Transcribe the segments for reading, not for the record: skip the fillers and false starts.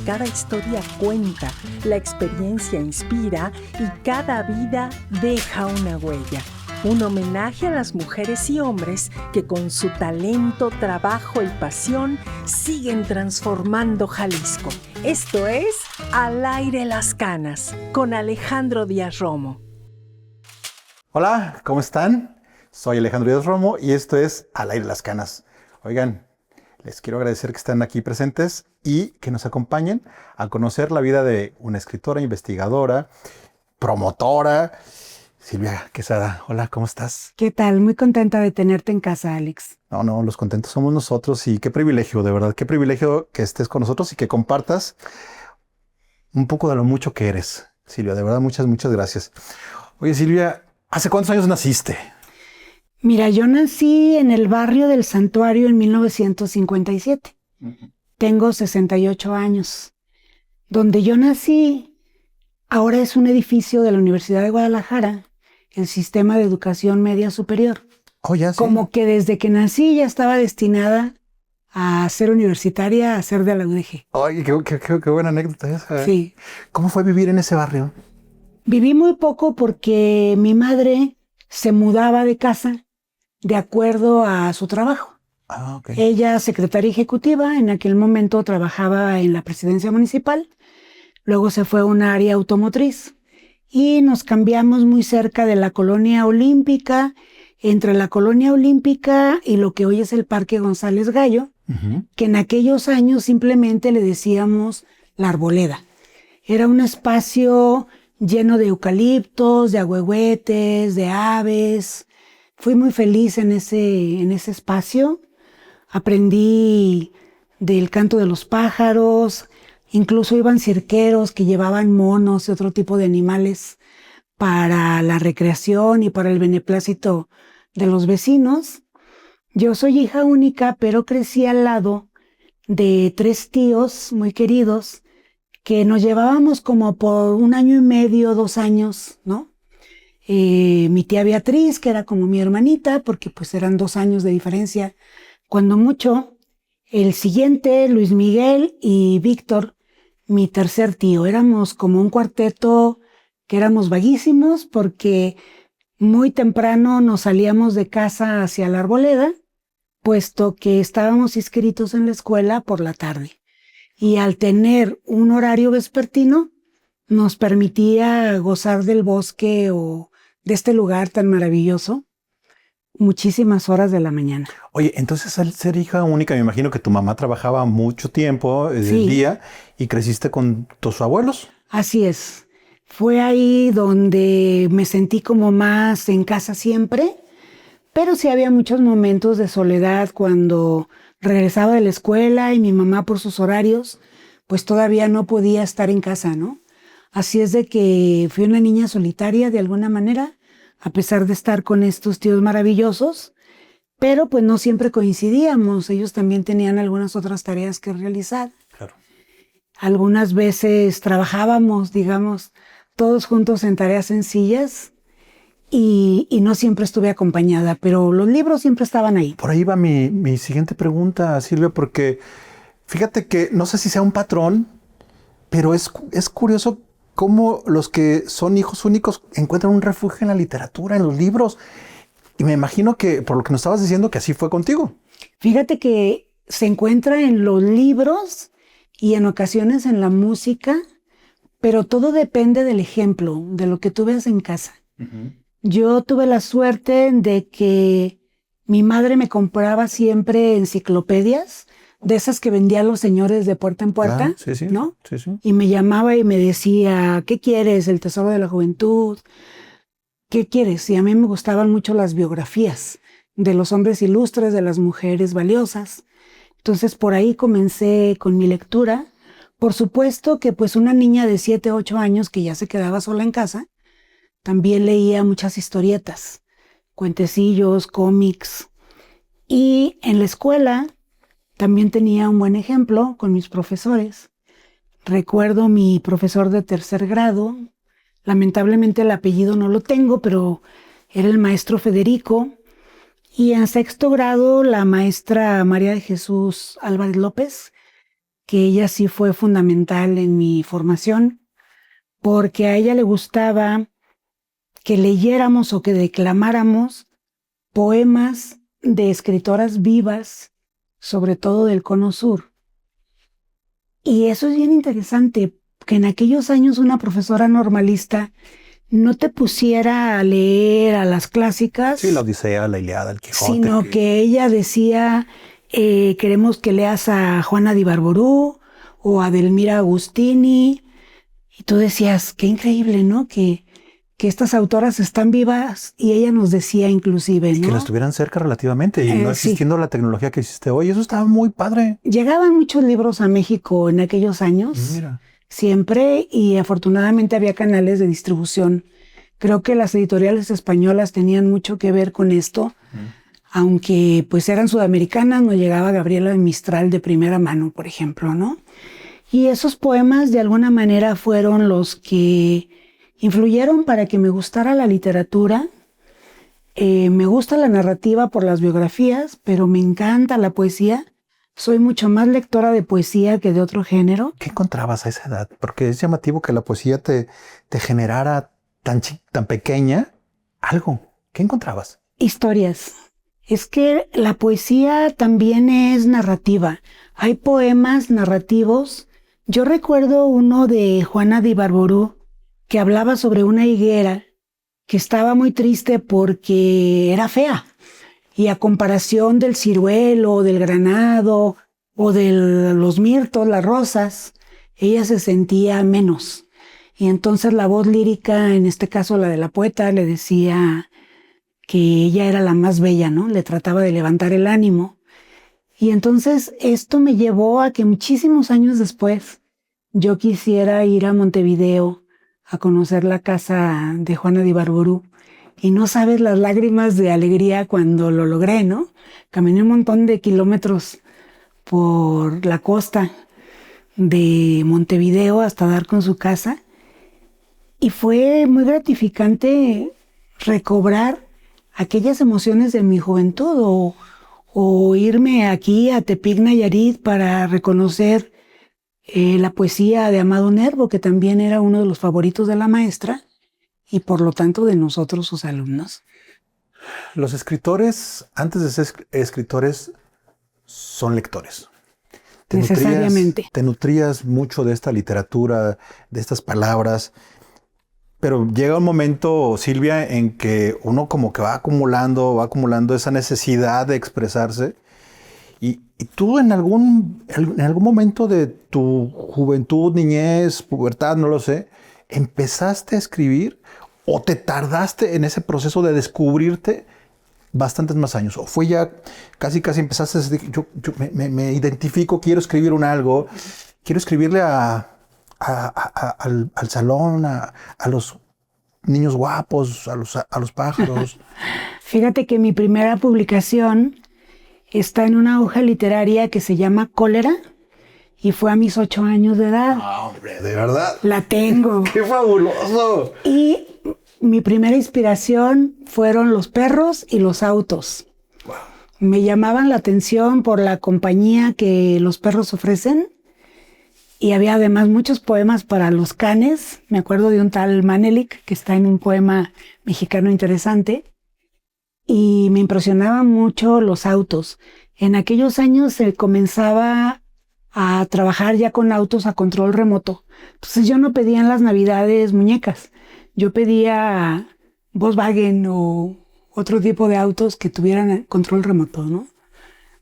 cada historia cuenta, la experiencia inspira y cada vida deja una huella. Un homenaje a las mujeres y hombres que con su talento, trabajo y pasión siguen transformando Jalisco. Esto es Al aire las canas, con Alejandro Díaz Romo. Hola, ¿cómo están? Soy Alejandro Díaz Romo y esto es Al aire las canas. Oigan, les quiero agradecer que estén aquí presentes y que nos acompañen a conocer la vida de una escritora, investigadora, promotora, Silvia Quesada. Hola, ¿cómo estás? ¿Qué tal? Muy contenta de tenerte en casa, Alex. No, los contentos somos nosotros y qué privilegio, de verdad, qué privilegio que estés con nosotros y que compartas un poco de lo mucho que eres, Silvia. De verdad, muchas gracias. Oye, Silvia, ¿hace cuántos años naciste? Mira, yo nací en el barrio del Santuario en 1957. Tengo 68 años. Donde yo nací, ahora es un edificio de la Universidad de Guadalajara, el Sistema de Educación Media Superior. Oh, ya, sí. Como que desde que nací ya estaba destinada a ser universitaria, a ser de la UDG. Oye, qué buena anécdota esa. Sí. ¿Cómo fue vivir en ese barrio? Viví muy poco porque mi madre se mudaba de casa de acuerdo a su trabajo. Ah, ok. Ella, secretaria ejecutiva, en aquel momento trabajaba en la presidencia municipal, luego se fue a un área automotriz y nos cambiamos muy cerca de la Colonia Olímpica, entre la Colonia Olímpica y lo que hoy es el Parque González Gallo, que en aquellos años simplemente le decíamos la Arboleda. Era un espacio lleno de eucaliptos, de ahuehuetes, de aves. Fui muy feliz en ese espacio. Aprendí del canto de los pájaros. Incluso iban cirqueros que llevaban monos y otro tipo de animales para la recreación y para el beneplácito de los vecinos. Yo soy hija única, pero crecí al lado de 3 tíos muy queridos que nos llevábamos como por 1 año y medio, 2 años, ¿no? Mi tía Beatriz, que era como mi hermanita, porque pues eran 2 años de diferencia, cuando mucho. El siguiente, Luis Miguel y Víctor, mi tercer tío. Éramos como un cuarteto que éramos vaguísimos porque muy temprano nos salíamos de casa hacia la Arboleda, puesto que estábamos inscritos en la escuela por la tarde. Y al tener un horario vespertino, nos permitía gozar del bosque o de este lugar tan maravilloso muchísimas horas de la mañana. Oye, entonces al ser hija única, me imagino que tu mamá trabajaba mucho tiempo del Sí. día y creciste con tus abuelos. Así es. Fue ahí donde me sentí como más en casa siempre, pero sí había muchos momentos de soledad cuando regresaba de la escuela y mi mamá por sus horarios, pues todavía no podía estar en casa, ¿no? Así es de que fui una niña solitaria de alguna manera, a pesar de estar con estos tíos maravillosos, pero pues no siempre coincidíamos. Ellos también tenían algunas otras tareas que realizar. Claro. Algunas veces trabajábamos, digamos, todos juntos en tareas sencillas y no siempre estuve acompañada, pero los libros siempre estaban ahí. Por ahí va mi siguiente pregunta, Silvia, porque fíjate que no sé si sea un patrón, pero es curioso cómo los que son hijos únicos encuentran un refugio en la literatura, en los libros. Y me imagino que, por lo que nos estabas diciendo, que así fue contigo. Fíjate que se encuentra en los libros y en ocasiones en la música, pero todo depende del ejemplo, de lo que tú veas en casa. Yo tuve la suerte de que mi madre me compraba siempre enciclopedias, de esas que vendían los señores de puerta en puerta, Claro, sí, sí, ¿no? Sí, sí. Y me llamaba y me decía, ¿qué quieres? El tesoro de la juventud. ¿Qué quieres? Y a mí me gustaban mucho las biografías de los hombres ilustres, de las mujeres valiosas. Entonces por ahí comencé con mi lectura. Por supuesto que pues una niña de 7, 8 años que ya se quedaba sola en casa, también leía muchas historietas, cuentecillos, cómics. Y en la escuela también tenía un buen ejemplo con mis profesores. Recuerdo mi profesor de 3er grado, lamentablemente el apellido no lo tengo, pero era el maestro Federico. Y en 6º grado la maestra María de Jesús Álvarez López, que ella sí fue fundamental en mi formación, porque a ella le gustaba que leyéramos o que declamáramos poemas de escritoras vivas, sobre todo del Cono Sur. Y eso es bien interesante, que en aquellos años una profesora normalista no te pusiera a leer a las clásicas. Sí, la Odisea, la Ilíada, el Quijote. Sino que ella decía, queremos que leas a Juana de Ibarború o a Delmira Agustini. Y tú decías, qué increíble, ¿no? Que estas autoras están vivas, y ella nos decía inclusive, ¿no? Y que las tuvieran cerca relativamente y no existiendo la tecnología que existe hoy. Eso estaba muy padre. Llegaban muchos libros a México en aquellos años, siempre, y afortunadamente había canales de distribución. Creo que las editoriales españolas tenían mucho que ver con esto, aunque pues eran sudamericanas, no llegaba Gabriela Mistral de primera mano, por ejemplo, ¿no? Y esos poemas de alguna manera fueron los que influyeron para que me gustara la literatura. Me gusta la narrativa por las biografías, pero me encanta la poesía. Soy mucho más lectora de poesía que de otro género. ¿Qué encontrabas a esa edad? Porque es llamativo que la poesía te generara tan pequeña algo. ¿Qué encontrabas? Historias. Es que la poesía también es narrativa. Hay poemas narrativos. Yo recuerdo uno de Juana de Ibarború que hablaba sobre una higuera que estaba muy triste porque era fea. Y a comparación del ciruelo, del granado o de los mirtos, las rosas, ella se sentía menos. Y entonces la voz lírica, en este caso la de la poeta, le decía que ella era la más bella, ¿no? Le trataba de levantar el ánimo. Y entonces esto me llevó a que muchísimos años después yo quisiera ir a Montevideo a conocer la casa de Juana de Ibarború. Y no sabes las lágrimas de alegría cuando lo logré, ¿no? Caminé un montón de kilómetros por la costa de Montevideo hasta dar con su casa. Y fue muy gratificante recobrar aquellas emociones de mi juventud o irme aquí a Tepic, Nayarit, para reconocer la poesía de Amado Nervo, que también era uno de los favoritos de la maestra y por lo tanto de nosotros, sus alumnos. Los escritores, antes de ser escritores, son lectores. Necesariamente. Te nutrías mucho de esta literatura, de estas palabras, pero llega un momento, Silvia, en que uno como que va acumulando esa necesidad de expresarse. Y tú en algún momento de tu juventud, niñez, pubertad, no lo sé, ¿empezaste a escribir o te tardaste en ese proceso de descubrirte bastantes más años? ¿O fue ya casi empezaste a decir, yo me identifico, quiero escribir algo, quiero escribirle al salón, a los niños guapos, a los pájaros? Fíjate que mi primera publicación está en una hoja literaria que se llama Cólera y fue a mis 8 años de edad. Ah, hombre, ¿de verdad? La tengo. ¡Qué fabuloso! Y mi primera inspiración fueron los perros y los autos. Wow. Me llamaban la atención por la compañía que los perros ofrecen y había además muchos poemas para los canes. Me acuerdo de un tal Manelik que está en un poema mexicano interesante. Y me impresionaban mucho los autos. En aquellos años se comenzaba a trabajar ya con autos a control remoto. Entonces yo no pedía en las Navidades muñecas. Yo pedía Volkswagen o otro tipo de autos que tuvieran control remoto, ¿no?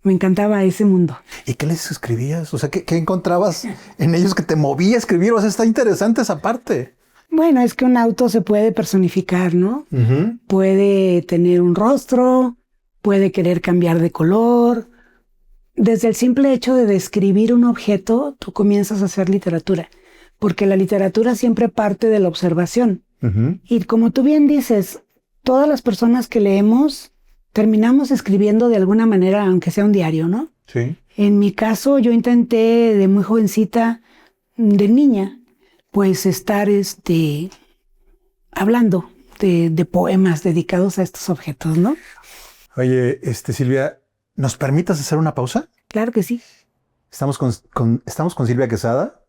Me encantaba ese mundo. ¿Y qué les escribías? O sea, ¿qué encontrabas en ellos que te movía a escribir? O sea, está interesante esa parte. Bueno, es que un auto se puede personificar, ¿no? Uh-huh. Puede tener un rostro, puede querer cambiar de color. Desde el simple hecho de describir un objeto, tú comienzas a hacer literatura, porque la literatura siempre parte de la observación. Uh-huh. Y como tú bien dices, todas las personas que leemos terminamos escribiendo de alguna manera, aunque sea un diario, ¿no? Sí. En mi caso, yo intenté de muy jovencita, de niña, pues estar hablando de poemas dedicados a estos objetos, ¿no? Oye, Silvia, ¿nos permitas hacer una pausa? Claro que sí. Estamos con Silvia Quesada.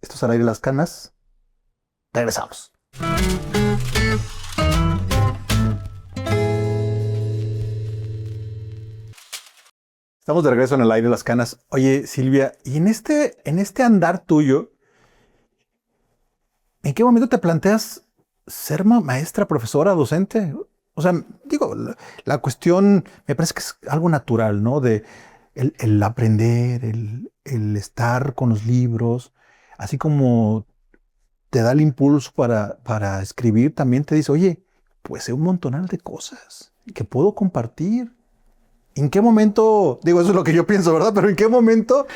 Esto es Al Aire las Canas. Regresamos. Estamos de regreso en Al Aire las Canas. Oye, Silvia, y en este andar tuyo, ¿en qué momento te planteas ser maestra, profesora, docente? O sea, digo, la cuestión me parece que es algo natural, ¿no? De el aprender, el estar con los libros, así como te da el impulso para escribir, también te dice, oye, pues sé un montonal de cosas que puedo compartir. ¿En qué momento, digo, eso es lo que yo pienso, ¿verdad? Pero ¿en qué momento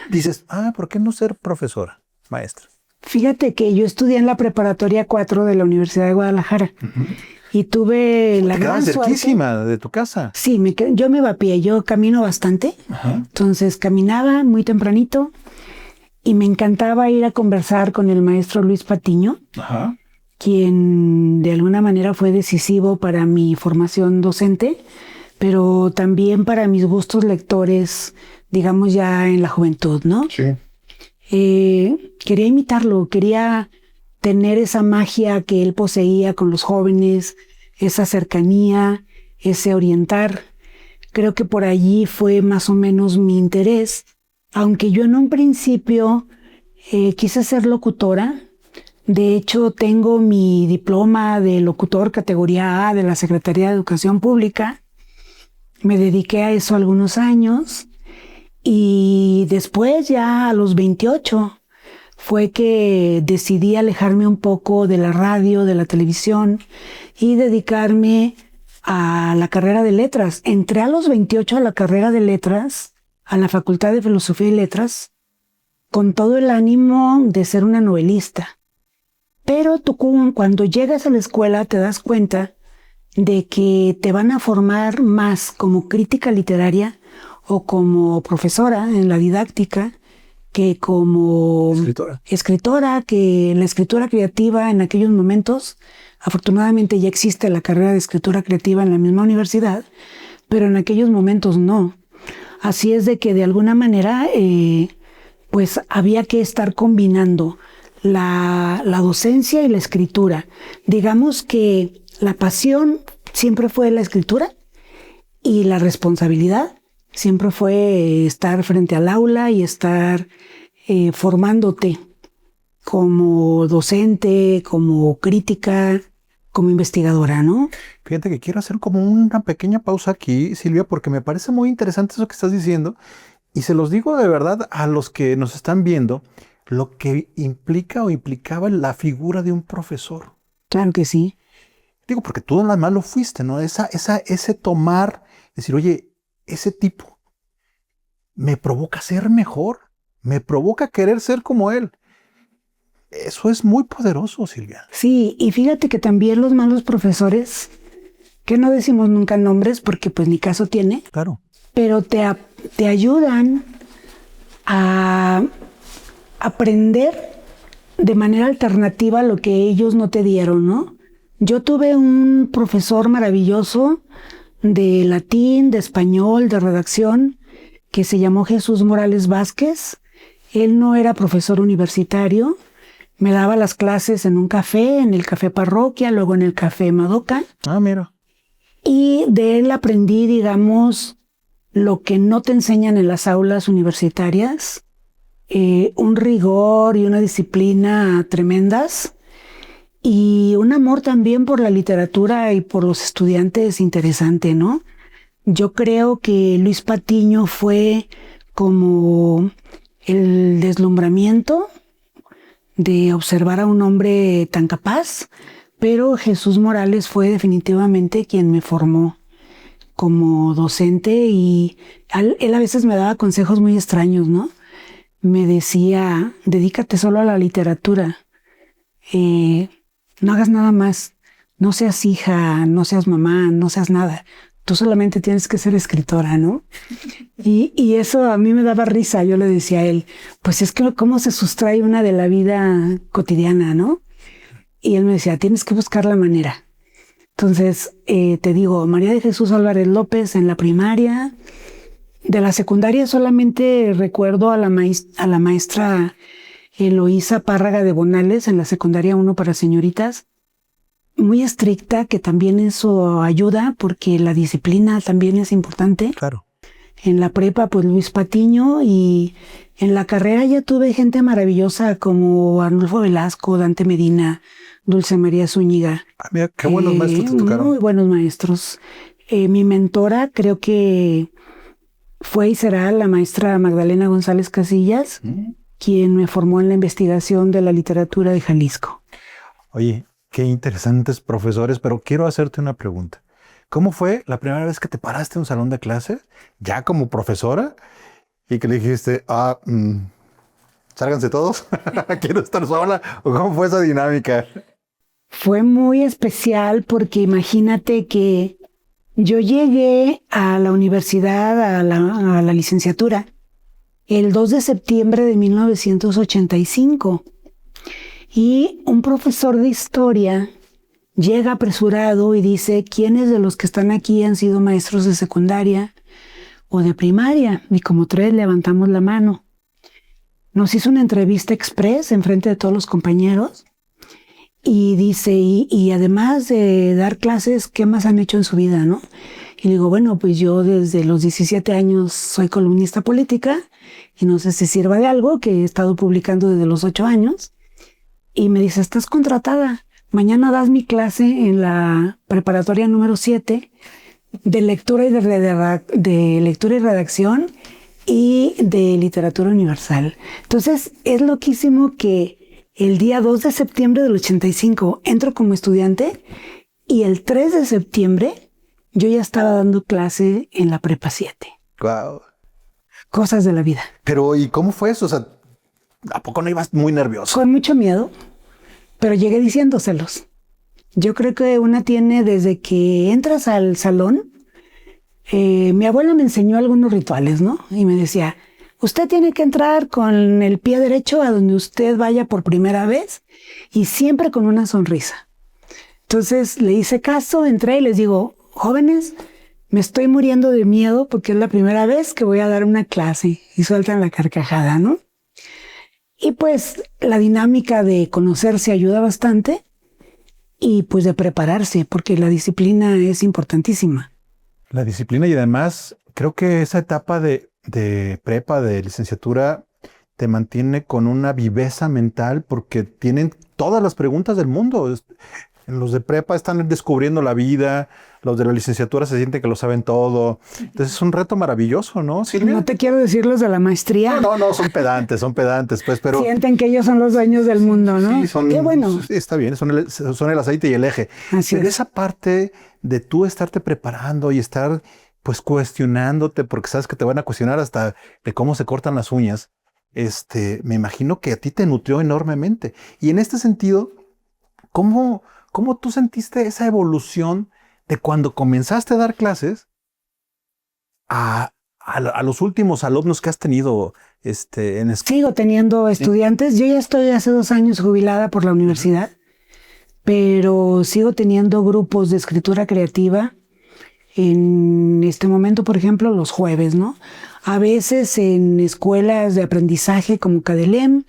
dices, ¿por qué no ser profesora, maestra? Fíjate que yo estudié en la preparatoria 4 de la Universidad de Guadalajara. Uh-huh. Y tuve la gran suerte. Cerquísima de tu casa. Sí, yo me iba a pie, yo camino bastante. Uh-huh. Entonces caminaba muy tempranito y me encantaba ir a conversar con el maestro Luis Patiño, uh-huh, quien de alguna manera fue decisivo para mi formación docente, pero también para mis gustos lectores, digamos ya en la juventud, ¿no? Sí. Quería imitarlo, quería tener esa magia que él poseía con los jóvenes, esa cercanía, ese orientar. Creo que por allí fue más o menos mi interés, aunque yo en un principio quise ser locutora. De hecho, tengo mi diploma de locutor categoría A de la Secretaría de Educación Pública. Me dediqué a eso algunos años y después ya a los 28 fue que decidí alejarme un poco de la radio, de la televisión y dedicarme a la carrera de letras. Entré a los 28 a la carrera de letras, a la Facultad de Filosofía y Letras, con todo el ánimo de ser una novelista. Pero tú cuando llegas a la escuela te das cuenta de que te van a formar más como crítica literaria o como profesora en la didáctica que como escritora, que la escritura creativa en aquellos momentos, afortunadamente ya existe la carrera de escritura creativa en la misma universidad, pero en aquellos momentos no. Así es de que de alguna manera pues había que estar combinando la docencia y la escritura. Digamos que la pasión siempre fue la escritura y la responsabilidad siempre fue estar frente al aula y estar formándote como docente, como crítica, como investigadora, ¿no? Fíjate que quiero hacer como una pequeña pausa aquí, Silvia, porque me parece muy interesante eso que estás diciendo y se los digo de verdad a los que nos están viendo, lo que implica o implicaba la figura de un profesor. Claro que sí. Digo, porque tú nada más lo fuiste, ¿no? Ese tomar, decir, oye, ese tipo me provoca ser mejor, me provoca querer ser como él. Eso es muy poderoso, Silvia. Sí, y fíjate que también los malos profesores, que no decimos nunca nombres porque pues ni caso tiene, claro, pero te ayudan a aprender de manera alternativa lo que ellos no te dieron, ¿no? Yo tuve un profesor maravilloso de latín, de español, de redacción, que se llamó Jesús Morales Vázquez. Él no era profesor universitario, me daba las clases en un café, en el Café Parroquia, luego en el Café Madoka. Ah, mira. Y de él aprendí, digamos, lo que no te enseñan en las aulas universitarias, un rigor y una disciplina tremendas, y un amor también por la literatura y por los estudiantes interesante, ¿no? Yo creo que Luis Patiño fue como el deslumbramiento de observar a un hombre tan capaz, pero Jesús Morales fue definitivamente quien me formó como docente y él a veces me daba consejos muy extraños, ¿no? Me decía, dedícate solo a la literatura, no hagas nada más, no seas hija, no seas mamá, no seas nada. Tú solamente tienes que ser escritora, ¿no? Y eso a mí me daba risa. Yo le decía a él, pues es que cómo se sustrae una de la vida cotidiana, ¿no? Y él me decía, tienes que buscar la manera. Entonces, te digo, María de Jesús Álvarez López en la primaria, De la secundaria solamente recuerdo a la maestra Eloísa Párraga de Bonales en la secundaria 1 para señoritas, muy estricta, que también eso ayuda porque la disciplina también es importante. Claro. En la prepa, pues Luis Patiño, y en la carrera ya tuve gente maravillosa como Arnulfo Velasco, Dante Medina, Dulce María Zúñiga. Ah, mira, qué buenos maestros te tocaron. Muy buenos maestros. Mi mentora creo que fue y será la maestra Magdalena González Casillas, quien me formó en la investigación de la literatura de Jalisco. Oye, qué interesantes profesores, pero quiero hacerte una pregunta. ¿Cómo fue la primera vez que te paraste en un salón de clases, ya como profesora, y que le dijiste, sálganse todos, quiero estar sola? ¿O cómo fue esa dinámica? Fue muy especial porque imagínate que yo llegué a la universidad, a la licenciatura, el 2 de septiembre de 1985. Y un profesor de historia llega apresurado y dice, ¿quiénes de los que están aquí han sido maestros de secundaria o de primaria? Y como 3 levantamos la mano. Nos hizo una entrevista express en frente de todos los compañeros y dice, y además de dar clases, ¿qué más han hecho en su vida, no? Y le digo, bueno, pues yo desde los 17 años soy columnista política y no sé si sirva de algo, que he estado publicando desde los 8 años. Y me dice, estás contratada. Mañana das mi clase en la preparatoria número 7 de lectura y de lectura y redacción y de literatura universal. Entonces, es loquísimo que el día 2 de septiembre del 85 entro como estudiante y el 3 de septiembre yo ya estaba dando clase en la prepa 7. Wow. Cosas de la vida. Pero, ¿y cómo fue eso? O sea, ¿a poco no ibas muy nervioso? Con mucho miedo, pero llegué diciéndoselos. Yo creo que una tiene desde que entras al salón. Mi abuela me enseñó algunos rituales, ¿no? Y me decía, usted tiene que entrar con el pie derecho a donde usted vaya por primera vez y siempre con una sonrisa. Entonces le hice caso, entré y les digo, jóvenes, me estoy muriendo de miedo porque es la primera vez que voy a dar una clase, y sueltan la carcajada, ¿no? Y pues la dinámica de conocerse ayuda bastante y pues de prepararse, porque la disciplina es importantísima. La disciplina, y además creo que esa etapa de prepa, de licenciatura, te mantiene con una viveza mental porque tienen todas las preguntas del mundo. Los de prepa están descubriendo la vida, los de la licenciatura se sienten que lo saben todo. Entonces es un reto maravilloso, ¿no, Silvia? No te quiero decir los de la maestría. No, son pedantes, pues, pero... Sienten que ellos son los dueños del mundo, ¿no? Sí, Qué bueno. Sí, está bien, son el aceite y el eje. Así pero es. esa parte de tú estarte preparando y estar pues cuestionándote, porque sabes que te van a cuestionar hasta de cómo se cortan las uñas, me imagino que a ti te nutrió enormemente. Y en este sentido, ¿cómo tú sentiste esa evolución de cuando comenzaste a dar clases a los últimos alumnos que has tenido en escuela? Sigo teniendo estudiantes. Yo ya estoy hace 2 años jubilada por la universidad, pero sigo teniendo grupos de escritura creativa. En este momento, por ejemplo, los jueves, ¿no? A veces en escuelas de aprendizaje como Cadelem,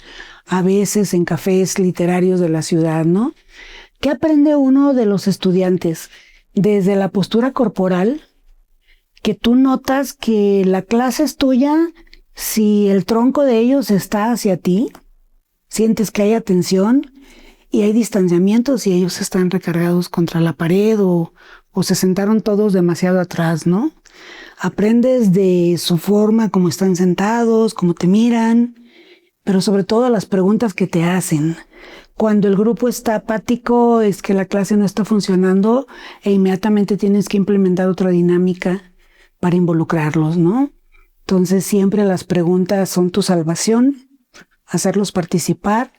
a veces en cafés literarios de la ciudad, ¿no? ¿Qué aprende uno de los estudiantes? Desde la postura corporal, que tú notas que la clase es tuya si el tronco de ellos está hacia ti, sientes que hay atención y hay distanciamiento si ellos están recargados contra la pared o se sentaron todos demasiado atrás, ¿no? Aprendes de su forma, cómo están sentados, cómo te miran, pero sobre todo las preguntas que te hacen. Cuando el grupo está apático, es que la clase no está funcionando e inmediatamente tienes que implementar otra dinámica para involucrarlos, ¿no? Entonces siempre las preguntas son tu salvación, hacerlos participar.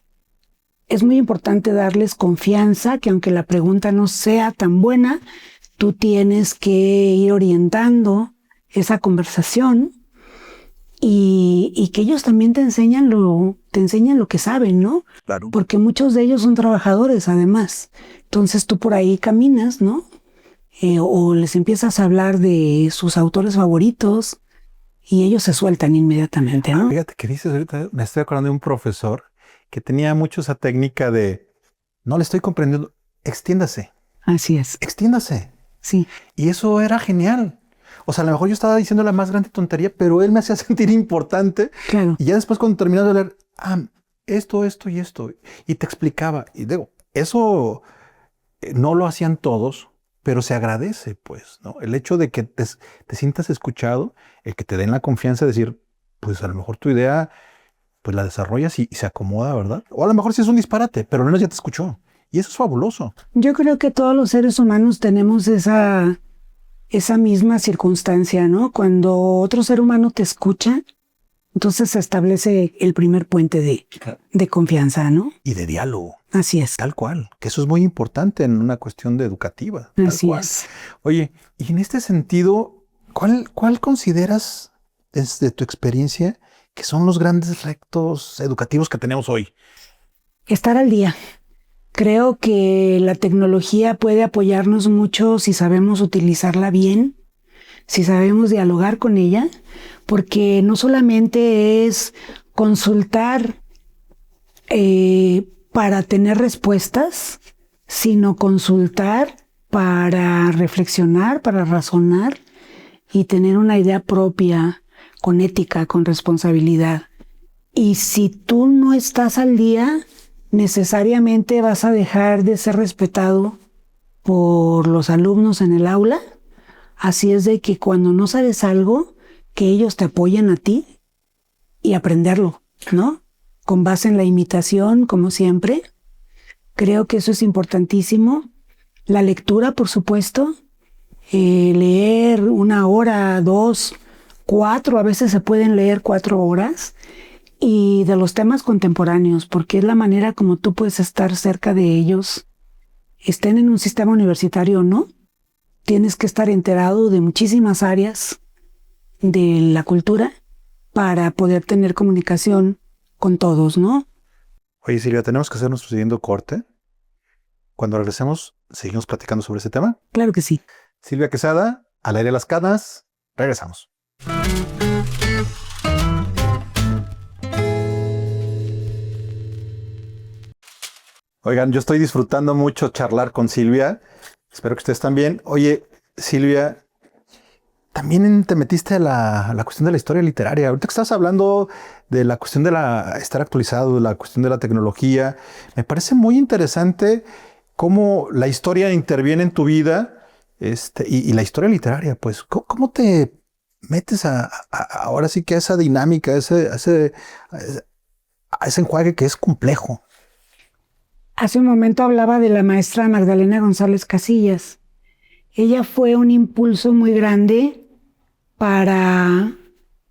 Es muy importante darles confianza, que aunque la pregunta no sea tan buena, tú tienes que ir orientando esa conversación y que ellos también te enseñan lo que saben, ¿no? Claro. Porque muchos de ellos son trabajadores, además. Entonces tú por ahí caminas, ¿no? O les empiezas a hablar de sus autores favoritos y ellos se sueltan inmediatamente, ¿no? Fíjate que dices ahorita, me estoy acordando de un profesor que tenía mucho esa técnica de, no le estoy comprendiendo, extiéndase, Así es, extiéndase. sí, Y eso era genial. O sea, a lo mejor yo estaba diciendo la más grande tontería, pero él me hacía sentir importante. claro. Y ya después cuando terminaba de leer, esto y esto, y te explicaba. Y digo, eso no lo hacían todos, pero se agradece, pues, ¿no? El hecho de que te sientas escuchado, el que te den la confianza de decir, pues a lo mejor tu idea, pues la desarrollas y se acomoda, ¿verdad? O a lo mejor sí es un disparate, pero al menos ya te escuchó. Y eso es fabuloso. Yo creo que todos los seres humanos tenemos esa misma circunstancia, ¿no? Cuando otro ser humano te escucha, entonces se establece el primer puente de confianza, ¿no? Y de diálogo, Así es. tal cual. Que eso es muy importante en una cuestión de educativa. Tal Así cual. es. Oye, y en este sentido, ¿cuál consideras desde tu experiencia que son los grandes retos educativos que tenemos hoy? Estar al día. Creo que la tecnología puede apoyarnos mucho si sabemos utilizarla bien, si sabemos dialogar con ella, porque no solamente es consultar para tener respuestas, sino consultar para reflexionar, para razonar y tener una idea propia, con ética, con responsabilidad. Y si tú no estás al día, necesariamente vas a dejar de ser respetado por los alumnos en el aula. Así es de que cuando no sabes algo, que ellos te apoyen a ti y aprenderlo, ¿no? Con base en la imitación, como siempre. Creo que eso es importantísimo. La lectura, por supuesto. Leer 1 hora, 2, 4, a veces se pueden leer 4 horas. Y de los temas contemporáneos, porque es la manera como tú puedes estar cerca de ellos, estén en un sistema universitario o no. Tienes que estar enterado de muchísimas áreas de la cultura para poder tener comunicación con todos, ¿no? Oye, Silvia, tenemos que hacer nuestro siguiente corte. Cuando regresemos, seguimos platicando sobre ese tema. Claro que sí. Silvia Quesada, al aire de las canas, regresamos. Oigan, yo estoy disfrutando mucho charlar con Silvia. Espero que ustedes también. Oye, Silvia, también te metiste a la cuestión de la historia literaria. Ahorita que estás hablando de la cuestión de estar actualizado, de la cuestión de la tecnología, me parece muy interesante cómo la historia interviene en tu vida, y la historia literaria, pues, ¿cómo te metes ahora sí que a esa dinámica, a ese enjuague que es complejo? Hace un momento hablaba de la maestra Magdalena González Casillas. Ella fue un impulso muy grande para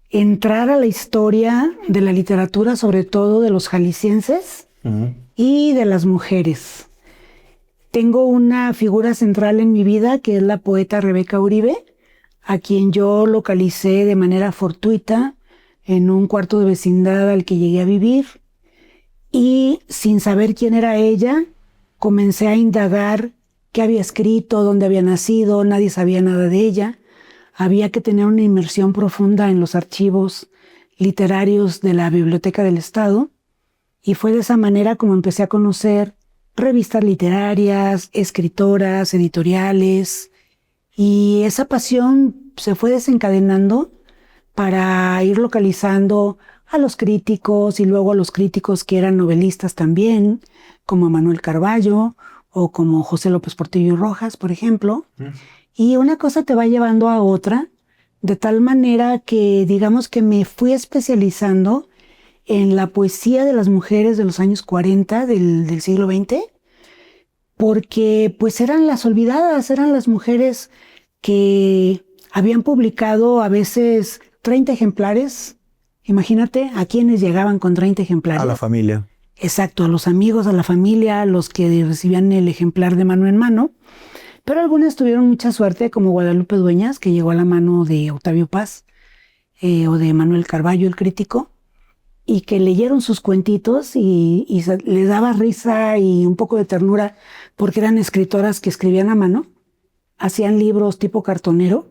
entrar a la historia de la literatura, sobre todo de los jaliscienses y de las mujeres. Tengo una figura central en mi vida que es la poeta Rebeca Uribe, a quien yo localicé de manera fortuita en un cuarto de vecindad al que llegué a vivir. Y sin saber quién era ella, comencé a indagar qué había escrito, dónde había nacido, nadie sabía nada de ella. Había que tener una inmersión profunda en los archivos literarios de la Biblioteca del Estado. Y fue de esa manera como empecé a conocer revistas literarias, escritoras, editoriales. Y esa pasión se fue desencadenando para ir localizando a los críticos y luego a los críticos que eran novelistas también, como Manuel Carballo o como José López Portillo y Rojas, por ejemplo. Y una cosa te va llevando a otra, de tal manera que digamos que me fui especializando en la poesía de las mujeres de los años 40 del siglo XX, porque pues eran las olvidadas, eran las mujeres que habían publicado a veces 30 ejemplares. Imagínate a quienes llegaban con 30 ejemplares. A la familia. Exacto, a los amigos, a la familia, a los que recibían el ejemplar de mano en mano. Pero algunas tuvieron mucha suerte, como Guadalupe Dueñas, que llegó a la mano de Octavio Paz, o de Manuel Carballo, el crítico, y que leyeron sus cuentitos y les daba risa y un poco de ternura, porque eran escritoras que escribían a mano, hacían libros tipo cartonero,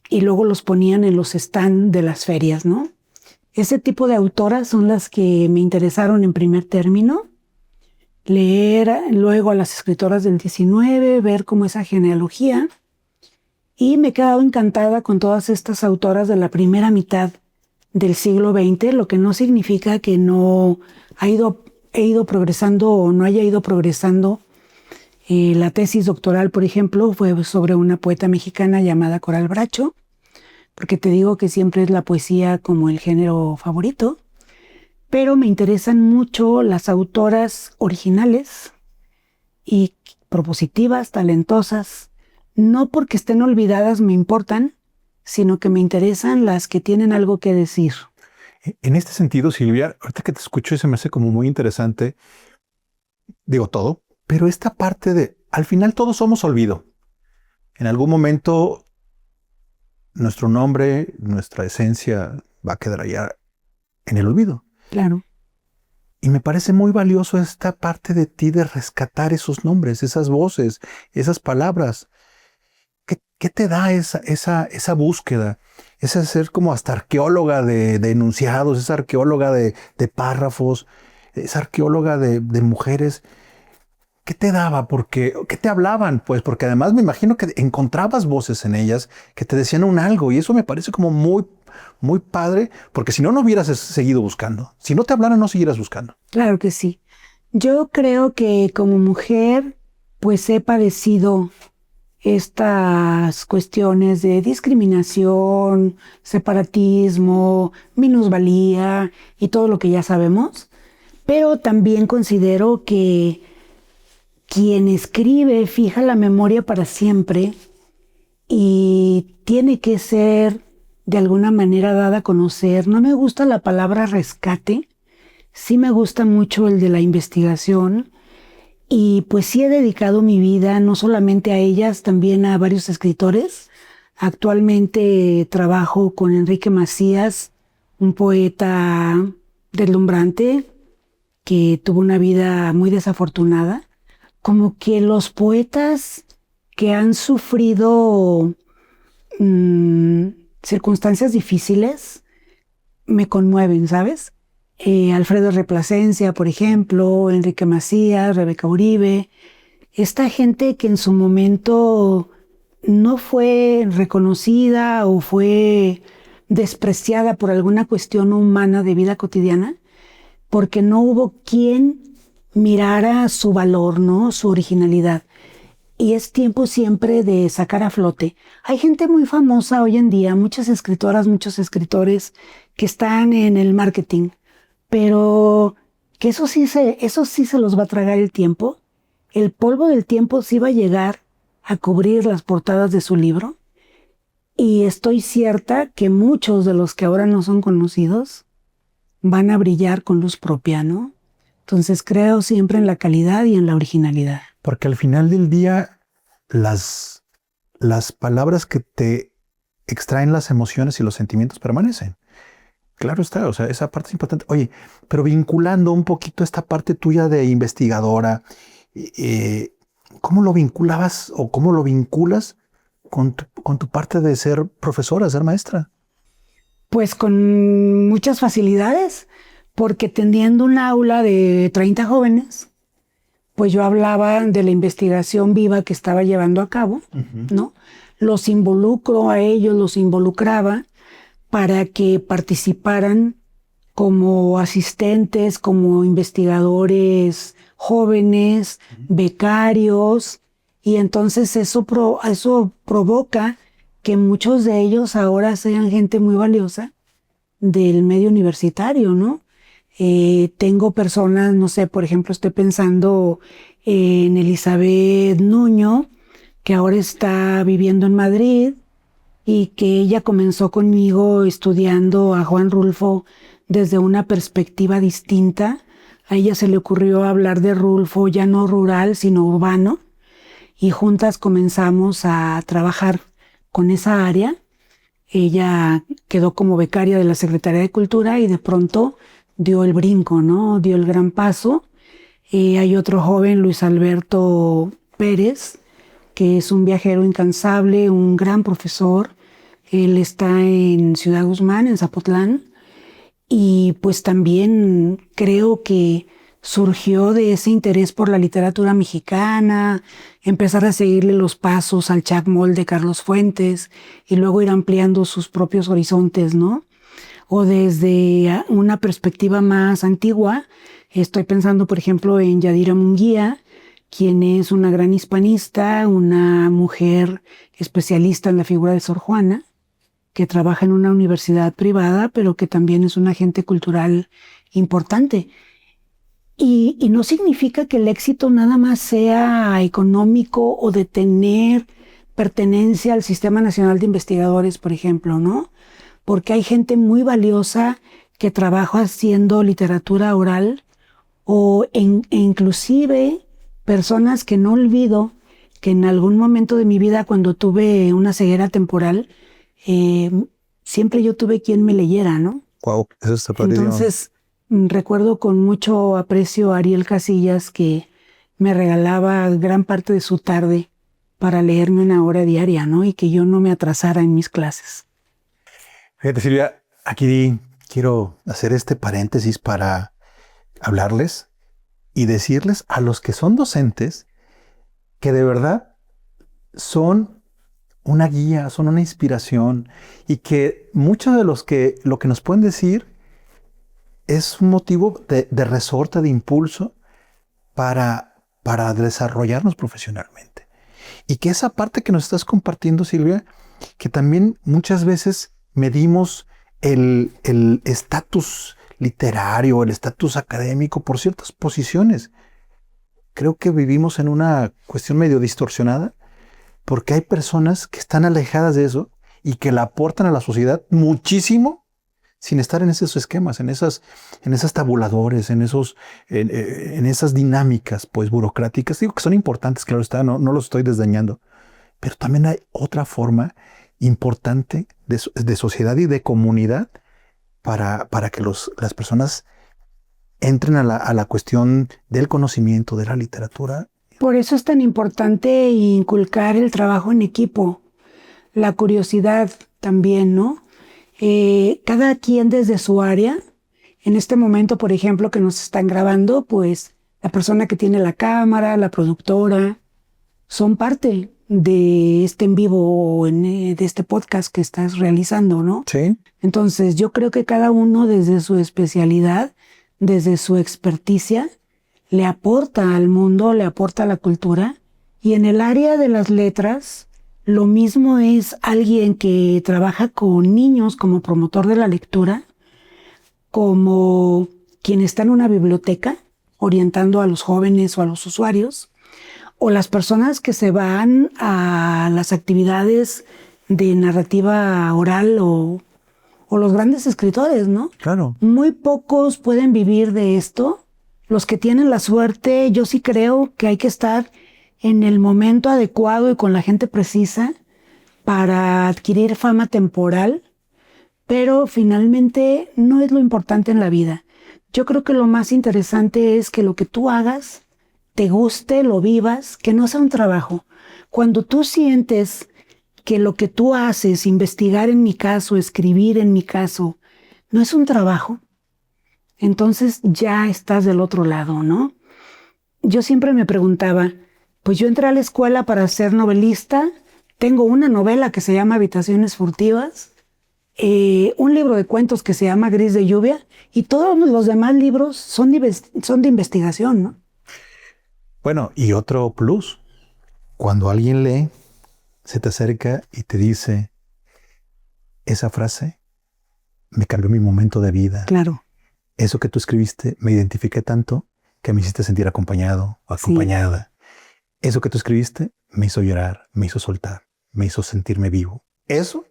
y luego los ponían en los stands de las ferias, ¿no? Ese tipo de autoras son las que me interesaron en primer término. Leer luego a las escritoras del 19, ver cómo esa genealogía. Y me he quedado encantada con todas estas autoras de la primera mitad del siglo XX, lo que no significa que no he ido progresando o no haya ido progresando. La tesis doctoral, por ejemplo, fue sobre una poeta mexicana llamada Coral Bracho, porque te digo que siempre es la poesía como el género favorito, pero me interesan mucho las autoras originales y propositivas, talentosas, no porque estén olvidadas me importan, sino que me interesan las que tienen algo que decir. En este sentido, Silvia, ahorita que te escucho se me hace como muy interesante, digo todo, pero esta parte de, al final todos somos olvido. En algún momento nuestro nombre, nuestra esencia va a quedar allá en el olvido. Claro. Y me parece muy valioso esta parte de ti de rescatar esos nombres, esas voces, esas palabras. ¿Qué te da esa búsqueda? Ese ser como hasta arqueóloga de enunciados, esa arqueóloga de párrafos, esa arqueóloga de mujeres. ¿Qué te daba? ¿Qué te hablaban? Pues porque además me imagino que encontrabas voces en ellas que te decían un algo y eso me parece como muy, muy padre, porque si no, no hubieras seguido buscando. Si no te hablaran, no siguieras buscando. Claro que sí. Yo creo que como mujer, pues he padecido estas cuestiones de discriminación, separatismo, minusvalía y todo lo que ya sabemos, pero también considero que quien escribe fija la memoria para siempre y tiene que ser de alguna manera dada a conocer. No me gusta la palabra rescate, sí me gusta mucho el de la investigación y pues sí he dedicado mi vida no solamente a ellas, también a varios escritores. Actualmente trabajo con Enrique Macías, un poeta deslumbrante que tuvo una vida muy desafortunada. Como que los poetas que han sufrido circunstancias difíciles me conmueven, ¿sabes? Alfredo Replacencia, por ejemplo, Enrique Macías, Rebeca Uribe, esta gente que en su momento no fue reconocida o fue despreciada por alguna cuestión humana de vida cotidiana, porque no hubo quien mirara su valor, ¿no? Su originalidad. Y es tiempo siempre de sacar a flote. Hay gente muy famosa hoy en día, muchas escritoras, muchos escritores que están en el marketing, pero que eso sí se los va a tragar el tiempo. El polvo del tiempo sí va a llegar a cubrir las portadas de su libro. Y estoy cierta que muchos de los que ahora no son conocidos van a brillar con luz propia, ¿no? Entonces creo siempre en la calidad y en la originalidad. Porque al final del día, las palabras que te extraen las emociones y los sentimientos permanecen. Claro está, o sea, esa parte es importante. Oye, pero vinculando un poquito esta parte tuya de investigadora, ¿cómo lo vinculabas o cómo lo vinculas con tu parte de ser profesora, ser maestra? Pues con muchas facilidades, porque teniendo un aula de 30 jóvenes, pues yo hablaba de la investigación viva que estaba llevando a cabo, ¿no? Los involucro a ellos, los involucraba para que participaran como asistentes, como investigadores jóvenes, becarios, y entonces eso provoca que muchos de ellos ahora sean gente muy valiosa del medio universitario, ¿no? Tengo personas, no sé, por ejemplo, estoy pensando en Elizabeth Nuño, que ahora está viviendo en Madrid y que ella comenzó conmigo estudiando a Juan Rulfo desde una perspectiva distinta. A ella se le ocurrió hablar de Rulfo ya no rural, sino urbano, y juntas comenzamos a trabajar con esa área. Ella quedó como becaria de la Secretaría de Cultura y de pronto dio el brinco, ¿no? Dio el gran paso. Hay otro joven, Luis Alberto Pérez, que es un viajero incansable, un gran profesor, Él está en Ciudad Guzmán, en Zapotlán, y pues también creo que surgió de ese interés por la literatura mexicana, empezar a seguirle los pasos al Chacmol de Carlos Fuentes y luego ir ampliando sus propios horizontes, ¿no? O desde una perspectiva más antigua, estoy pensando, por ejemplo, en Yadira Munguía, quien es una gran hispanista, una mujer especialista en la figura de Sor Juana, que trabaja en una universidad privada, pero que también es un agente cultural importante. Y no significa que el éxito nada más sea económico o de tener pertenencia al Sistema Nacional de Investigadores, por ejemplo, ¿no? Porque hay gente muy valiosa que trabaja haciendo literatura oral e inclusive personas que no olvido que en algún momento de mi vida, cuando tuve una ceguera temporal, siempre yo tuve quien me leyera, ¿no? Wow, eso está padrísimo. Entonces, recuerdo con mucho aprecio a Ariel Casillas, que me regalaba gran parte de su tarde para leerme una hora diaria, ¿no? Y que yo no me atrasara en mis clases. Fíjate, Silvia, aquí quiero hacer este paréntesis para hablarles y decirles a los que son docentes que de verdad son una guía, son una inspiración y que muchos de lo que nos pueden decir es un motivo de resorte, de impulso para desarrollarnos profesionalmente. Y que esa parte que nos estás compartiendo, Silvia, que también muchas veces medimos el estatus literario, el estatus académico por ciertas posiciones. Creo que vivimos en una cuestión medio distorsionada porque hay personas que están alejadas de eso y que la aportan a la sociedad muchísimo sin estar en esos esquemas, en esas tabuladores, en esas dinámicas pues burocráticas. Digo que son importantes, claro está, no los estoy desdeñando, pero también hay otra forma importante de sociedad y de comunidad para que las personas entren a la cuestión del conocimiento, de la literatura. Por eso es tan importante inculcar el trabajo en equipo, la curiosidad también, ¿no? Cada quien desde su área. En este momento, por ejemplo, que nos están grabando, pues la persona que tiene la cámara, la productora, son parte de este en vivo, de este podcast que estás realizando, ¿no? Sí. Entonces, yo creo que cada uno desde su especialidad, desde su experticia, le aporta al mundo, le aporta a la cultura. Y en el área de las letras, lo mismo es alguien que trabaja con niños como promotor de la lectura, como quien está en una biblioteca orientando a los jóvenes o a los usuarios, o las personas que se van a las actividades de narrativa oral o los grandes escritores, ¿no? Claro. Muy pocos pueden vivir de esto. Los que tienen la suerte, yo sí creo que hay que estar en el momento adecuado y con la gente precisa para adquirir fama temporal, pero finalmente no es lo importante en la vida. Yo creo que lo más interesante es que lo que tú hagas te guste, lo vivas, que no sea un trabajo. Cuando tú sientes que lo que tú haces, investigar en mi caso, escribir en mi caso, no es un trabajo, entonces ya estás del otro lado, ¿no? Yo siempre me preguntaba, pues yo entré a la escuela para ser novelista, tengo una novela que se llama Habitaciones Furtivas, un libro de cuentos que se llama Gris de Lluvia, y todos los demás libros son de investigación, ¿no? Bueno, y otro plus, cuando alguien lee, se te acerca y te dice, esa frase me cambió mi momento de vida. Claro. Eso que tú escribiste me identifiqué tanto que me hiciste sentir acompañado o acompañada. Sí. Eso que tú escribiste me hizo llorar, me hizo soltar, me hizo sentirme vivo. Eso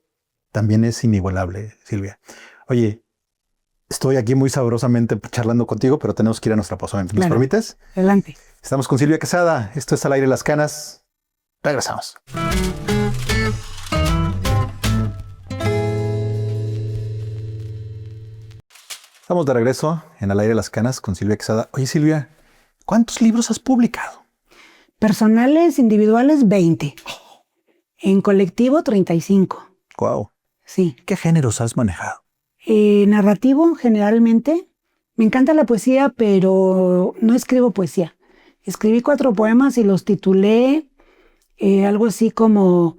también es inigualable, Silvia. Oye, estoy aquí muy sabrosamente charlando contigo, pero tenemos que ir a nuestra pausa. ¿Nos permites? Adelante. Estamos con Silvia Quesada. Esto es Al Aire las Canas. Regresamos. Estamos de regreso en Al Aire las Canas con Silvia Quesada. Oye, Silvia, ¿cuántos libros has publicado? Personales, individuales, 20. En colectivo, 35. Wow. sí. ¿Qué géneros has manejado? Narrativo, generalmente. Me encanta la poesía, pero no escribo poesía. Escribí 4 poemas y los titulé algo así como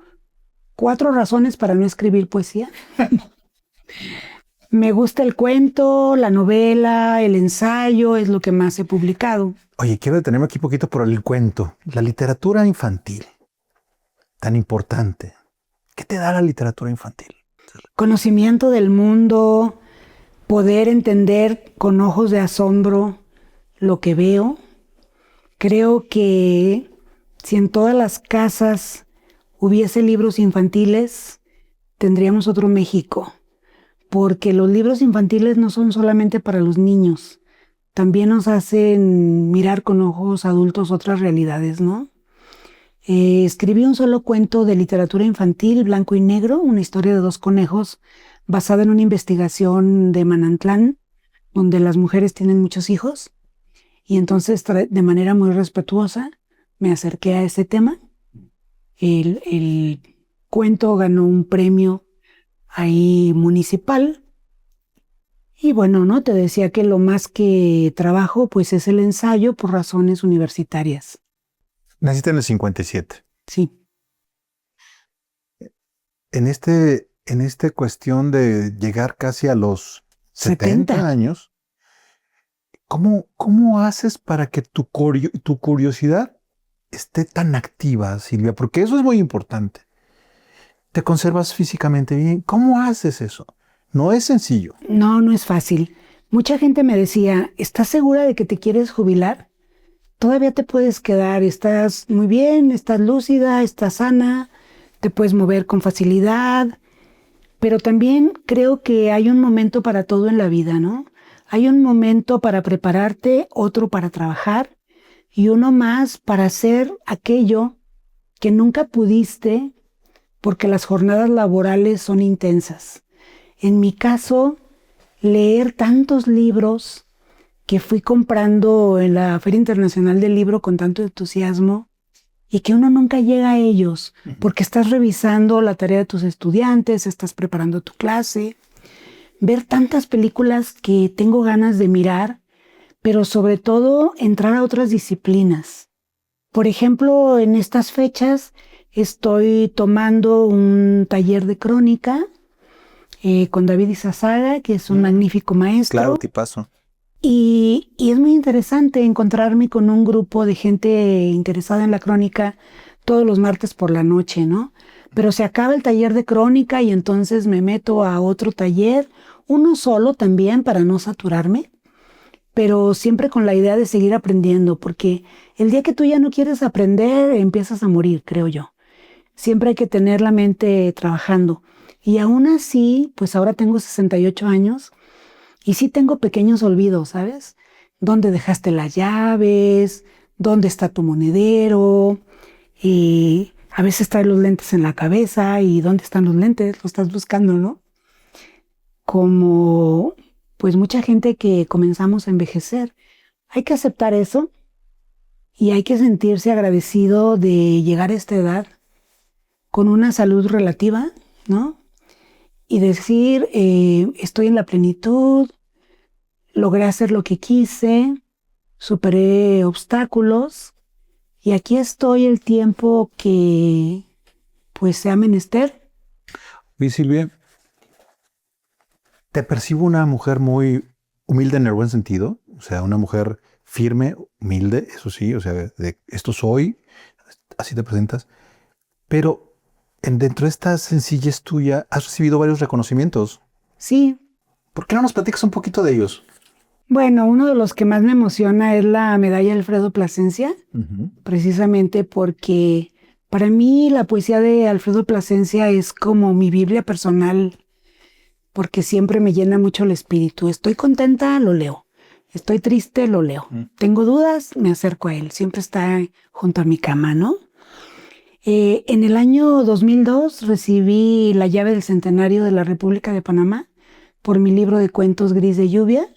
4 razones para no escribir poesía. Me gusta el cuento, la novela, el ensayo, es lo que más he publicado. Oye, quiero detenerme aquí poquito por el cuento. La literatura infantil, tan importante. ¿Qué te da la literatura infantil? Conocimiento del mundo, poder entender con ojos de asombro lo que veo. Creo que si en todas las casas hubiese libros infantiles, tendríamos otro México. Porque los libros infantiles no son solamente para los niños, también nos hacen mirar con ojos adultos otras realidades, ¿no? Escribí un solo cuento de literatura infantil, blanco y negro, una historia de 2 conejos, basada en una investigación de Manantlán, donde las mujeres tienen muchos hijos, y entonces de manera muy respetuosa me acerqué a ese tema. El cuento ganó un premio ahí municipal. Y bueno, ¿no? Te decía que lo más que trabajo pues es el ensayo por razones universitarias. Naciste en el 57. Sí. En este cuestión de llegar casi a los 70 años, ¿cómo haces para que tu curiosidad esté tan activa, Silvia? Porque eso es muy importante. Te conservas físicamente bien. ¿Cómo haces eso? No es sencillo. No, no es fácil. Mucha gente me decía, ¿estás segura de que te quieres jubilar? Todavía te puedes quedar, estás muy bien, estás lúcida, estás sana, te puedes mover con facilidad. Pero también creo que hay un momento para todo en la vida, ¿no? Hay un momento para prepararte, otro para trabajar y uno más para hacer aquello que nunca pudiste porque las jornadas laborales son intensas. En mi caso, leer tantos libros que fui comprando en la Feria Internacional del Libro con tanto entusiasmo y que uno nunca llega a ellos porque estás revisando la tarea de tus estudiantes, estás preparando tu clase, ver tantas películas que tengo ganas de mirar, pero sobre todo entrar a otras disciplinas. Por ejemplo, en estas fechas estoy tomando un taller de crónica con David Izazaga, que es un magnífico maestro. Claro, tipazo. Y es muy interesante encontrarme con un grupo de gente interesada en la crónica todos los martes por la noche, ¿no? Pero se acaba el taller de crónica y entonces me meto a otro taller, uno solo también para no saturarme, pero siempre con la idea de seguir aprendiendo, porque el día que tú ya no quieres aprender, empiezas a morir, creo yo. Siempre hay que tener la mente trabajando. Y aún así, pues ahora tengo 68 años y sí tengo pequeños olvidos, ¿sabes? ¿Dónde dejaste las llaves? ¿Dónde está tu monedero? Y a veces traes los lentes en la cabeza y ¿dónde están los lentes? Lo estás buscando, ¿no? Como pues mucha gente que comenzamos a envejecer. Hay que aceptar eso y hay que sentirse agradecido de llegar a esta edad con una salud relativa, ¿no? Y decir, estoy en la plenitud, logré hacer lo que quise, superé obstáculos y aquí estoy el tiempo que pues sea menester. Oye, Silvia, te percibo una mujer muy humilde en el buen sentido, o sea, una mujer firme, humilde, eso sí, o sea, de esto soy, así te presentas, pero dentro de esta sencillez tuya has recibido varios reconocimientos. Sí. ¿Por qué no nos platicas un poquito de ellos? Bueno, uno de los que más me emociona es la medalla Alfredo Plasencia, precisamente porque para mí la poesía de Alfredo Plasencia es como mi Biblia personal, porque siempre me llena mucho el espíritu. Estoy contenta, lo leo. Estoy triste, lo leo. Tengo dudas, me acerco a él. Siempre está junto a mi cama, ¿no? En el año 2002 recibí la llave del centenario de la República de Panamá por mi libro de cuentos Gris de lluvia.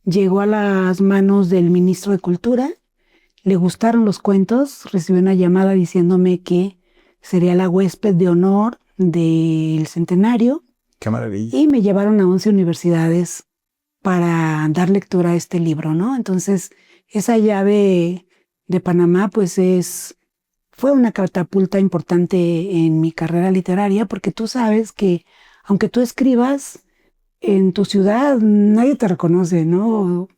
Llegó a las manos del ministro de Cultura. Le gustaron los cuentos. Recibí una llamada diciéndome que sería la huésped de honor del centenario. Qué maravilla. Y me llevaron a 11 universidades para dar lectura a este libro, ¿no? Entonces, esa llave de Panamá, pues fue una catapulta importante en mi carrera literaria, porque tú sabes que aunque tú escribas en tu ciudad, nadie te reconoce, ¿no?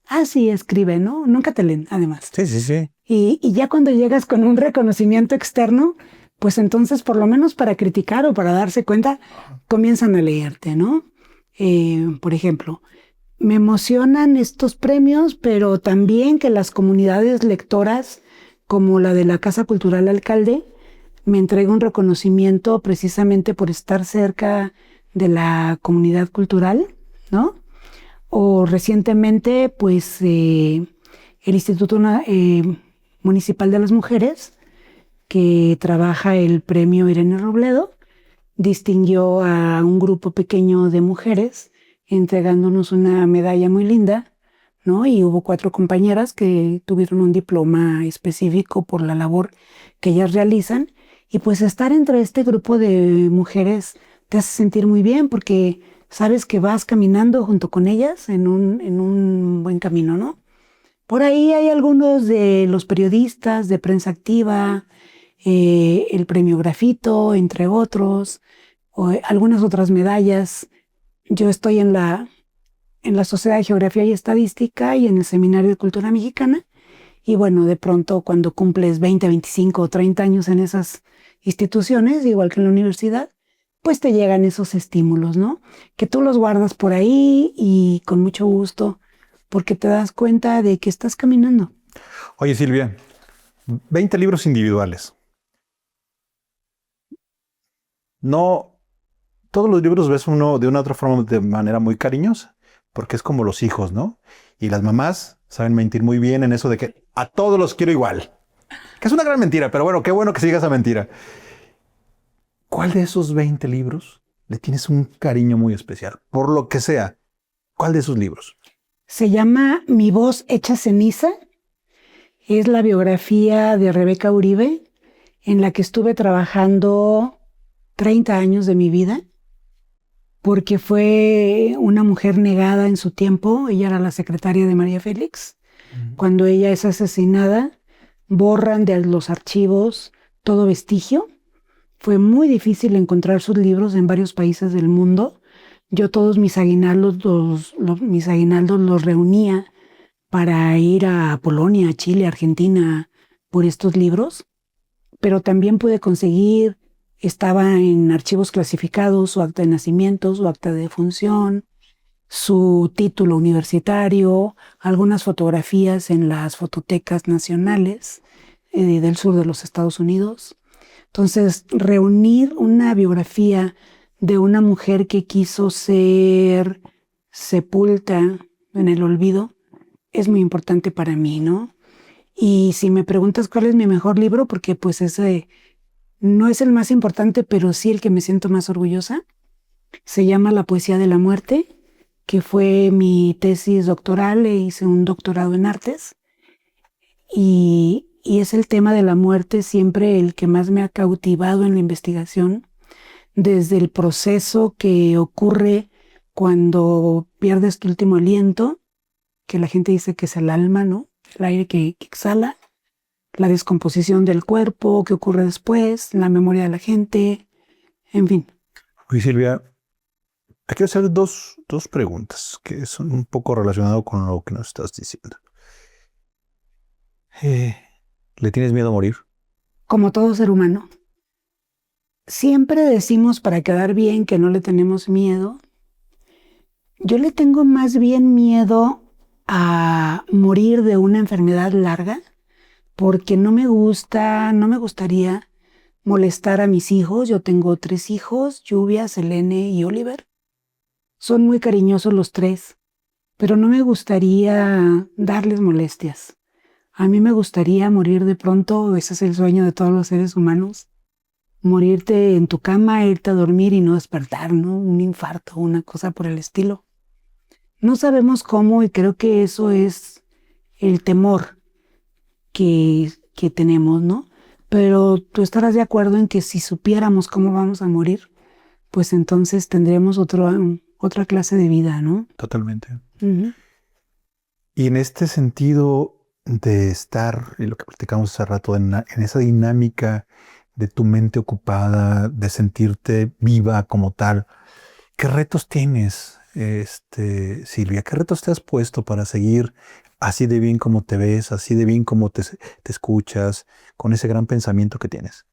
Ah, sí, escribe, ¿no? Nunca te leen, además. Sí, sí, sí. Y ya cuando llegas con un reconocimiento externo, pues entonces por lo menos para criticar o para darse cuenta, comienzan a leerte, ¿no? Por ejemplo, me emocionan estos premios, pero también que las comunidades lectoras, como la de la Casa Cultural Alcalde, me entregue un reconocimiento precisamente por estar cerca de la comunidad cultural, ¿no? O recientemente, pues, el Instituto Municipal de las Mujeres, que trabaja el premio Irene Robledo, distinguió a un grupo pequeño de mujeres entregándonos una medalla muy linda, ¿no? Y hubo 4 compañeras que tuvieron un diploma específico por la labor que ellas realizan. Y pues estar entre este grupo de mujeres te hace sentir muy bien porque sabes que vas caminando junto con ellas en un buen camino, ¿no? Por ahí hay algunos de los periodistas de Prensa Activa, el premio Grafito, entre otros, o algunas otras medallas. Yo estoy en la Sociedad de Geografía y Estadística y en el Seminario de Cultura Mexicana. Y bueno, de pronto cuando cumples 20, 25 o 30 años en esas instituciones, igual que en la universidad, pues te llegan esos estímulos, ¿no? Que tú los guardas por ahí y con mucho gusto, porque te das cuenta de que estás caminando. Oye, Silvia, 20 libros individuales. No, todos los libros ves uno de una u otra forma de manera muy cariñosa, porque es como los hijos, ¿no? Y las mamás saben mentir muy bien en eso de que a todos los quiero igual. Que es una gran mentira, pero bueno, qué bueno que siga esa mentira. ¿Cuál de esos 20 libros le tienes un cariño muy especial? Por lo que sea, ¿cuál de esos libros? Se llama Mi voz hecha ceniza. Es la biografía de Rebeca Uribe, en la que estuve trabajando 30 años de mi vida, porque fue una mujer negada en su tiempo. Ella era la secretaria de María Félix. Cuando ella es asesinada, borran de los archivos todo vestigio. Fue muy difícil encontrar sus libros en varios países del mundo. Yo todos mis aguinaldos los reunía para ir a Polonia, Chile, Argentina por estos libros, pero también pude conseguir, estaba en archivos clasificados, su acta de nacimiento, su acta de defunción, su título universitario, algunas fotografías en las fototecas nacionales del sur de los Estados Unidos. Entonces, reunir una biografía de una mujer que quiso ser sepulta en el olvido es muy importante para mí, ¿no? Y si me preguntas cuál es mi mejor libro, porque pues ese no es el más importante, pero sí el que me siento más orgullosa, se llama La poesía de la muerte, que fue mi tesis doctoral, e hice un doctorado en artes, y es el tema de la muerte siempre el que más me ha cautivado en la investigación, desde el proceso que ocurre cuando pierdes tu último aliento, que la gente dice que es el alma, ¿no? El aire que exhala, la descomposición del cuerpo, qué ocurre después, la memoria de la gente, en fin. Oye, Silvia, te quiero hacer dos preguntas que son un poco relacionadas con lo que nos estás diciendo. ¿Le tienes miedo a morir? Como todo ser humano. Siempre decimos para quedar bien que no le tenemos miedo. Yo le tengo más bien miedo a morir de una enfermedad larga, porque no me gustaría molestar a mis hijos. Yo tengo 3 hijos, Lluvia, Selene y Oliver. Son muy cariñosos los 3, pero no me gustaría darles molestias. A mí me gustaría morir de pronto, ese es el sueño de todos los seres humanos, morirte en tu cama, irte a dormir y no despertar, ¿no? Un infarto, una cosa por el estilo. No sabemos cómo, y creo que eso es el temor que tenemos, ¿no? Pero tú estarás de acuerdo en que si supiéramos cómo vamos a morir, pues entonces tendremos otra clase de vida, ¿no? Totalmente. Ujú. Y en este sentido de estar, y lo que platicamos hace rato, en esa dinámica de tu mente ocupada, de sentirte viva como tal, ¿qué retos tienes, Silvia? ¿Qué retos te has puesto para seguir así de bien como te ves, así de bien como te escuchas, con ese gran pensamiento que tienes?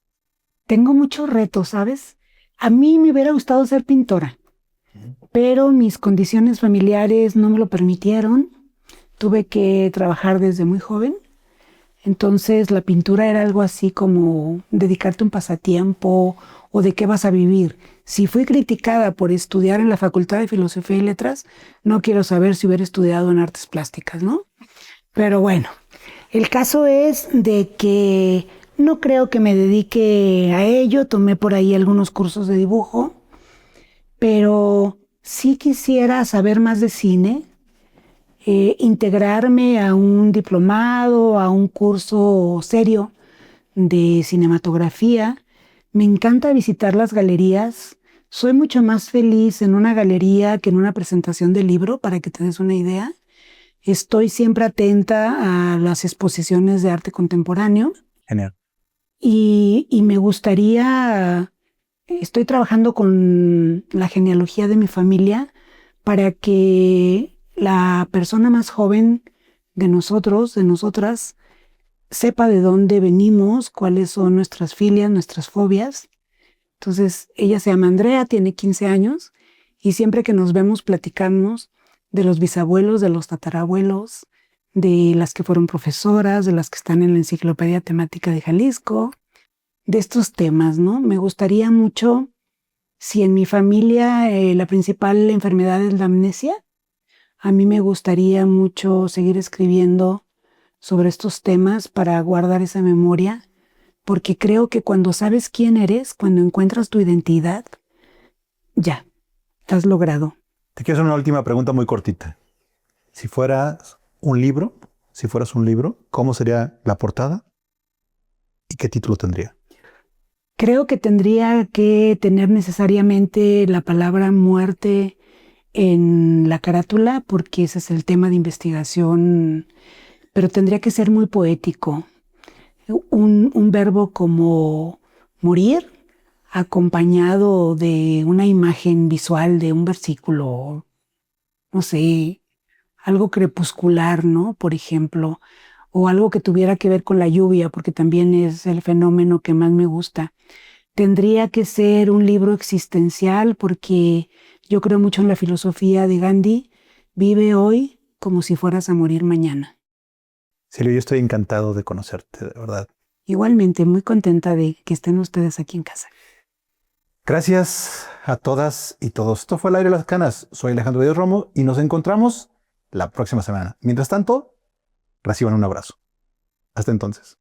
Tengo muchos retos, ¿sabes? A mí me hubiera gustado ser pintora, pero mis condiciones familiares no me lo permitieron. Tuve que trabajar desde muy joven. Entonces la pintura era algo así como dedicarte a un pasatiempo o de qué vas a vivir. Si fui criticada por estudiar en la Facultad de Filosofía y Letras, no quiero saber si hubiera estudiado en artes plásticas, ¿no? Pero bueno, el caso es de que no creo que me dedique a ello. Tomé por ahí algunos cursos de dibujo, pero sí quisiera saber más de cine, integrarme a un diplomado, a un curso serio de cinematografía. Me encanta visitar las galerías. Soy mucho más feliz en una galería que en una presentación de libro, para que te des una idea. Estoy siempre atenta a las exposiciones de arte contemporáneo Genial. y me gustaría, estoy trabajando con la genealogía de mi familia para que la persona más joven de nosotros, de nosotras, sepa de dónde venimos, cuáles son nuestras filias, nuestras fobias. Entonces, ella se llama Andrea, tiene 15 años y siempre que nos vemos platicamos de los bisabuelos, de los tatarabuelos, de las que fueron profesoras, de las que están en la Enciclopedia Temática de Jalisco, de estos temas, ¿no? Me gustaría mucho, si en mi familia la principal enfermedad es la amnesia, a mí me gustaría mucho seguir escribiendo sobre estos temas para guardar esa memoria, porque creo que cuando sabes quién eres, cuando encuentras tu identidad, ya, has logrado. Te quiero hacer una última pregunta muy cortita. Si fueras un libro, ¿cómo sería la portada y qué título tendría? Creo que tendría que tener necesariamente la palabra muerte en la carátula, porque ese es el tema de investigación, pero tendría que ser muy poético. Un verbo como morir, acompañado de una imagen visual de un versículo, no sé, algo crepuscular, ¿no? Por ejemplo, o algo que tuviera que ver con la lluvia, porque también es el fenómeno que más me gusta. Tendría que ser un libro existencial, porque yo creo mucho en la filosofía de Gandhi: vive hoy como si fueras a morir mañana. Silvia, yo estoy encantado de conocerte, de verdad. Igualmente, muy contenta de que estén ustedes aquí en casa. Gracias a todas y todos. Esto fue Al Aire de las Canas. Soy Alejandro Díaz Romo y nos encontramos la próxima semana. Mientras tanto, reciban un abrazo. Hasta entonces.